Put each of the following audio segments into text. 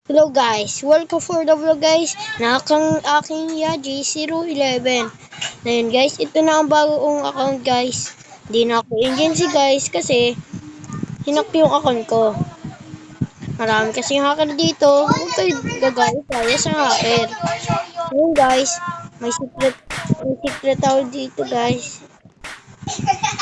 Hello guys, welcome for the vlog guys. Nakakang aking Yaji011. Ngayon guys, ito na ang bagong account guys. Di na ako agency guys kasi hinak yung account ko. Marami kasing hacker dito. Huwag kayo gagawin kaya sa hacker. Ngayon guys, may secret ako dito guys.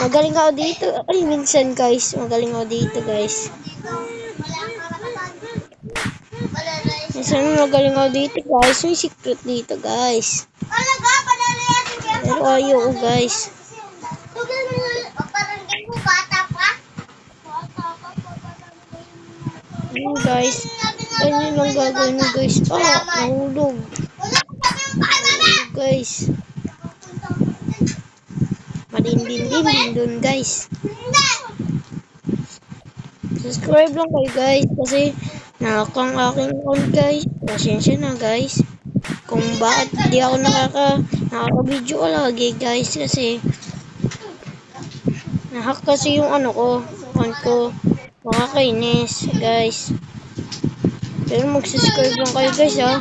Magaling ako dito. Ay, minsan guys, magaling ako dito guys. Minsan magaling ako dito guys. May secret dito guys. Pero ayoko guys. Ayun guys. Ganyan lang gagawin mo guys. Nahulog. Nahulog guys. Madindin dun guys. Subscribe lang kayo guys. Kasi nakakang aking account guys. Pasensya na guys. Kung bakit di ako nakaka-video ko lagi guys. Kasi nahack kasi yung account ko. Makakainis guys. Pero mag-subscribe lang kayo guys ha.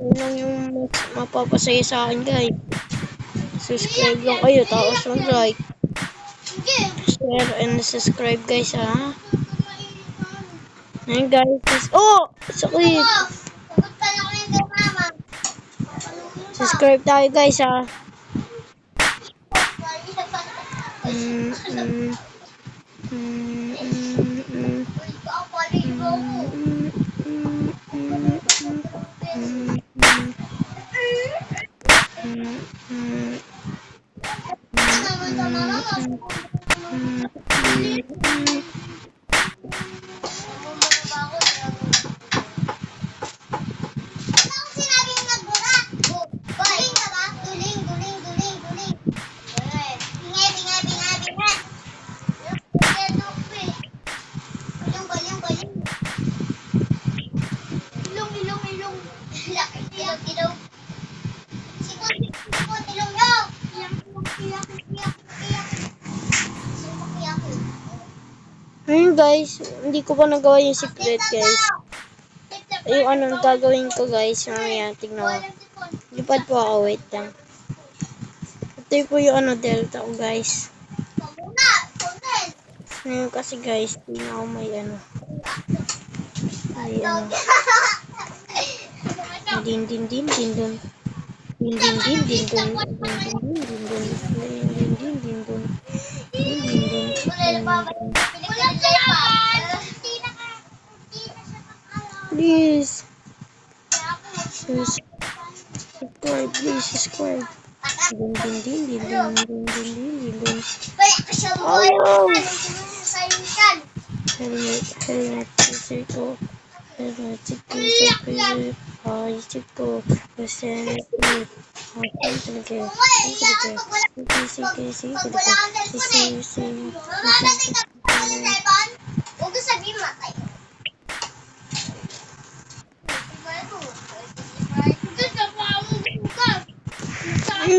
Yun lang yung mapapasaya sa akin guys. Subscribe lang kayo tapos mag-like, share and subscribe guys ha. Ayun guys. Oh! Sakit! Subscribe tayo guys ha. Ayun guys, hindi ko pa nagawa yung secret guys. Yung anong gagawin ko guys, mamaya tignan mo. Lipad po ako, wait lang. Ito po yung delta ko guys. Ngayon kasi guys, di na ako may Please. Subscribe, please subscribe.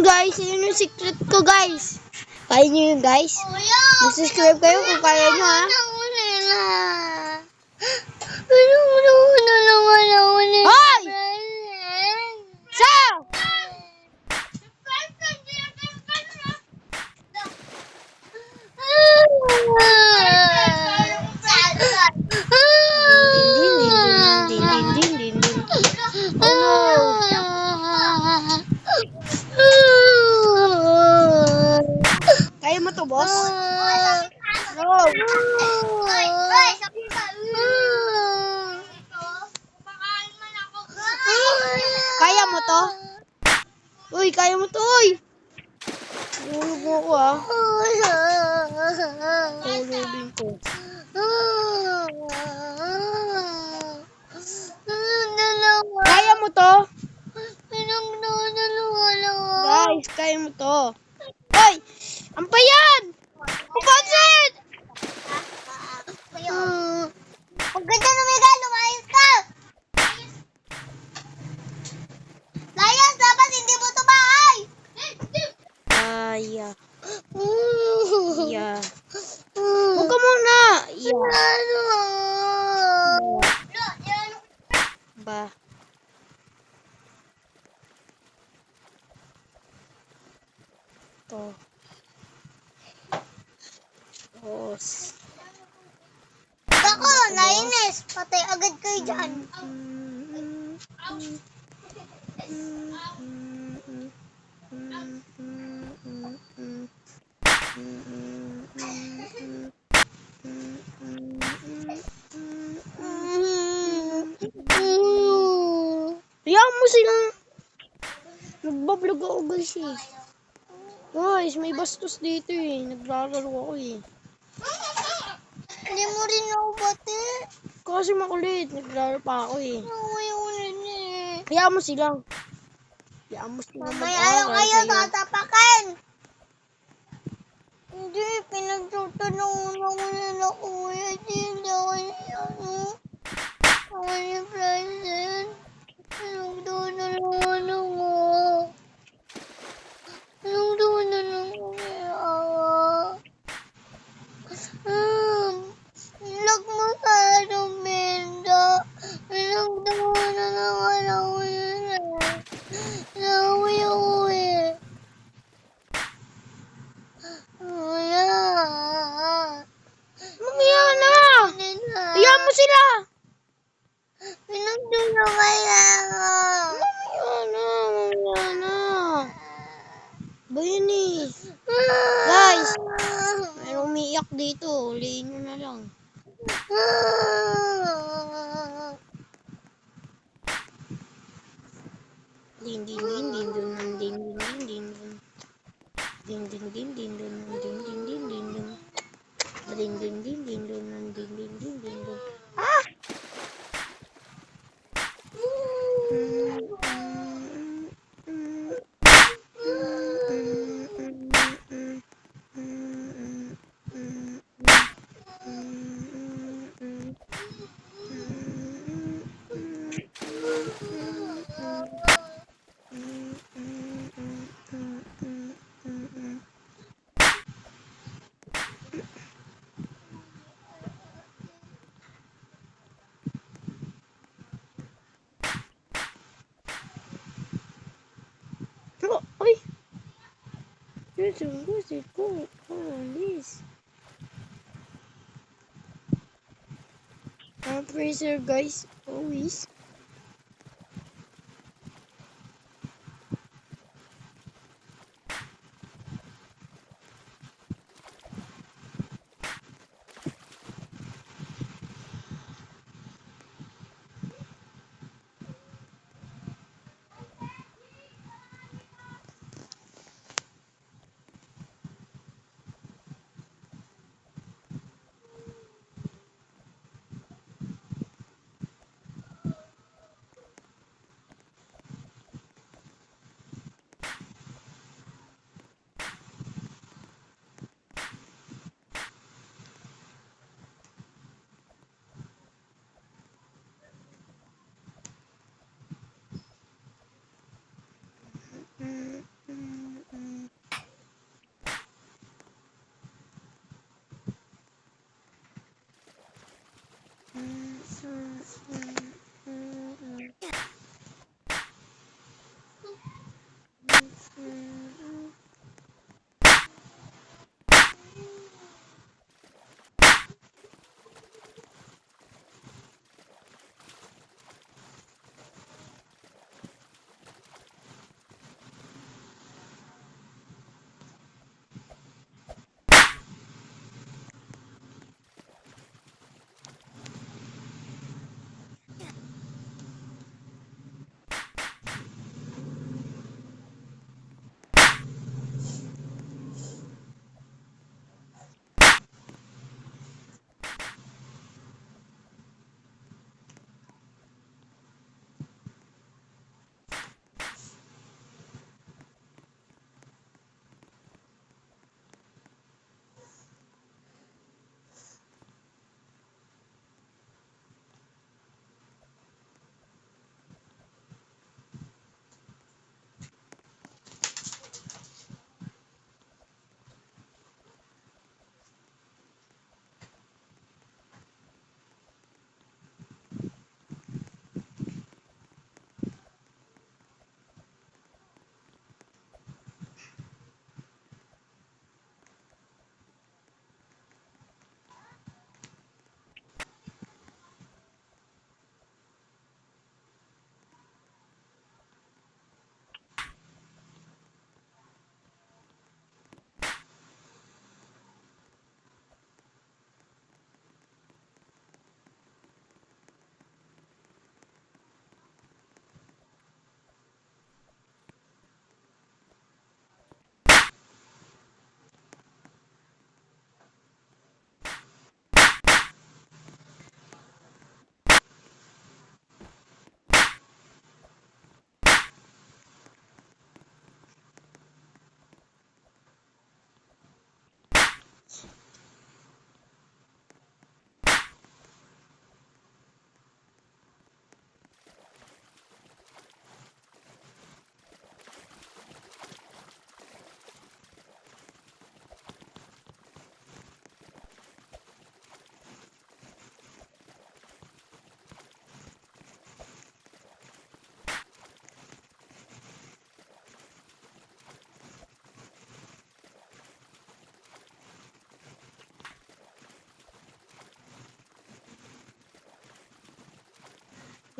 Guys, yun yung secret ko guys. Kaya nyo yun guys. Mag-subscribe kayo kung kaya nyo ha. Hoy! Sa! Kaya mo to, boss? No. Kaya mo to? Uy, kaya mo to, uy. Hulog mo ako, ha. Hulogin ko. Kaya mo to? Guys, kaya mo to. Hoy! Ang bayan! Pupansin! Ang ganda ng mega, lumayas ka! Layas, dapat hindi mo to bahay! Yeah. Yeah. Huwag ka muna! Yeah. Patay agad kayo dyan. Hayaan mo silang nagbablog ako guys eh. Guys, may bastos dito eh. Naglalaro ako eh. Hindi mo rin ako bati. Kasi makulit, naglalaro pa ako eh. Ayaw rin eh. Hayaan mo silang. Hayaan mo silang Mamaya ayaw mag-aaral kayo, sa'yo. tatapakan. Hindi, pinagtutunungan ako nila kuya. Hindi ako ano. Ako yung present. Pinagtutunungan ako. Pinagtutunungan ako kaya awa. Lag mo sa Dominda. Pinagtutunungan ako nila. Nauwi-uwi. Kuya. Mamaya na! Hayaan mo sila! Pinagtulungan kaya ako. Mamaya na. Ba yun eh. Guys, may umiiyak dito. Huliin nyo na lang. Din din din din dun nan din din din din dun. Din din din din dun nan din din din din dun. Din din din din dun nan din din din din dun. Ah! Oh, ay! What's it going on this? Freezer guys, always.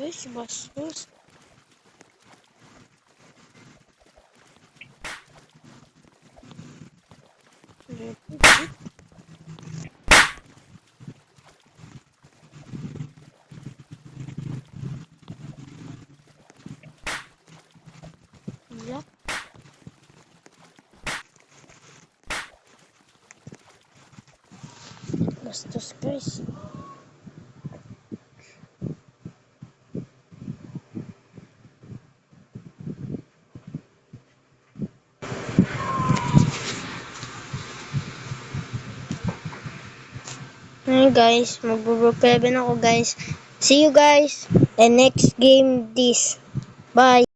Guys, bastos. Yak. Bastos, guys. Ayun guys, mag-group 11 ako guys. See you guys in next game this. Bye!